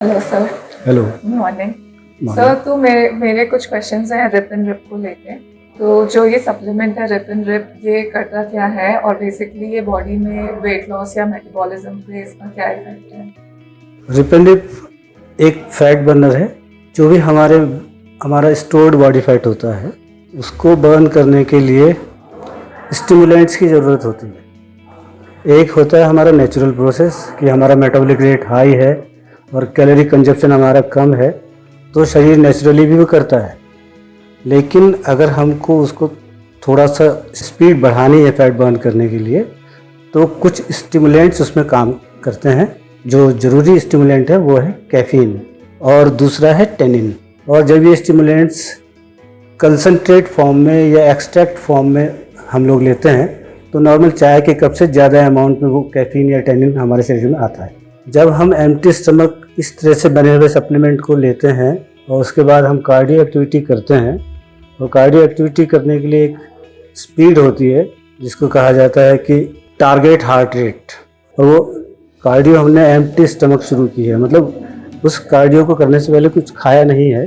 Hello sir. Hello morning sir. तो मेरे कुछ क्वेश्चंस हैं रिप एंड रिप को लेके। तो जो ये सप्लीमेंट है रिप एंड रिप, ये करता क्या है और बेसिकली ये बॉडी में वेट लॉस या मेटाबॉलिज्म पे इसका क्या इफेक्ट है? रिप एंड रिप एक फैट बर्नर है जो भी हमारा स्टोर्ड बॉडी फैट होता है उसको बर्न करने के लिए स्टिमुलेंट्स की ज़रूरत होती है। एक होता है हमारा नेचुरल प्रोसेस कि हमारा मेटाबॉलिक रेट हाई है और कैलोरी कंजप्शन हमारा कम है, तो शरीर नेचुरली भी वो करता है। लेकिन अगर हमको उसको थोड़ा सा स्पीड बढ़ानी है फैट बर्न करने के लिए, तो कुछ स्टिमुलेंट्स उसमें काम करते हैं। जो ज़रूरी स्टिमुलेंट है वो है कैफीन और दूसरा है टेनिन। और जब ये स्टिमुलेंट्स कंसनट्रेट फॉर्म में या एक्सट्रैक्ट फॉर्म में हम लोग लेते हैं तो नॉर्मल चाय के कप से ज़्यादा अमाउंट में वो कैफीन या टेनिन हमारे शरीर में आता है। जब हम एम्प्टी स्टमक इस तरह से बने हुए सप्लीमेंट को लेते हैं और उसके बाद हम कार्डियो एक्टिविटी करते हैं, और कार्डियो एक्टिविटी करने के लिए एक स्पीड होती है जिसको कहा जाता है कि टारगेट हार्ट रेट, और वो कार्डियो हमने एम्प्टी स्टमक शुरू की है, मतलब उस कार्डियो को करने से पहले कुछ खाया नहीं है।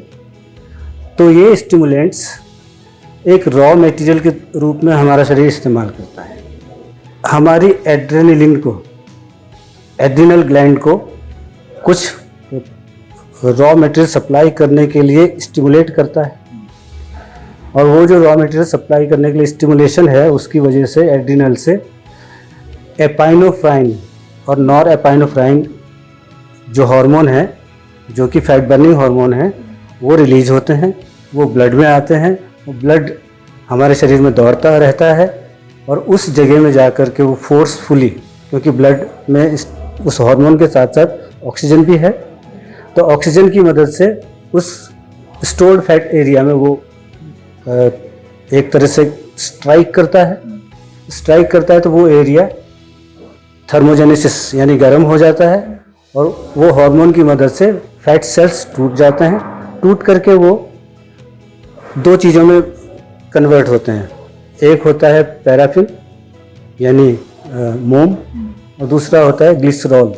तो ये स्टिमुलेंट्स एक रॉ मटेरियल के रूप में हमारा शरीर इस्तेमाल करता है। हमारी एड्रिनल ग्लैंड को कुछ रॉ मटेरियल सप्लाई करने के लिए स्टिमुलेट करता है, और वो जो रॉ मटेरियल सप्लाई करने के लिए स्टिमुलेशन है उसकी वजह से एड्रिनल से एपाइनोफ्राइन और नॉर एपाइनोफ्राइन जो हार्मोन है, जो कि फैट बर्निंग हार्मोन है, वो रिलीज होते हैं, वो ब्लड में आते हैं। वो ब्लड हमारे शरीर में दौड़ता रहता है और उस जगह में जा कर के वो फोर्सफुली, क्योंकि ब्लड में उस हार्मोन के साथ साथ ऑक्सीजन भी है, तो ऑक्सीजन की मदद से उस स्टोर्ड फैट एरिया में वो एक तरह से स्ट्राइक करता है तो वो एरिया थर्मोजेनेसिस यानी गर्म हो जाता है, और वो हार्मोन की मदद से फैट सेल्स टूट जाते हैं। टूट करके वो दो चीज़ों में कन्वर्ट होते हैं। एक होता है पैराफिन यानी मोम, और दूसरा होता है ग्लिसरॉल।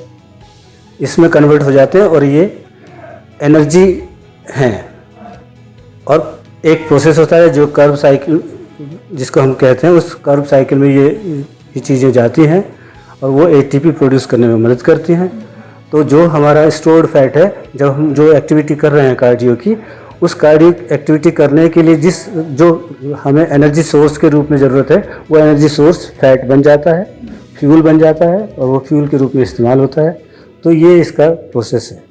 इसमें कन्वर्ट हो जाते हैं और ये एनर्जी हैं। और एक प्रोसेस होता है जो कर्व साइकिल जिसको हम कहते हैं, उस कर्व साइकिल में ये चीज़ें जाती हैं और वो एटीपी प्रोड्यूस करने में मदद करती हैं। तो जो हमारा स्टोर्ड फैट है, जब हम जो एक्टिविटी कर रहे हैं कार्डियो की, उस कार्डियो एक्टिविटी करने के लिए जो हमें एनर्जी सोर्स के रूप में ज़रूरत है, वो एनर्जी सोर्स फैट बन जाता है, फ्यूल बन जाता है, और वो फ्यूल के रूप में इस्तेमाल होता है। तो ये इसका प्रोसेस है।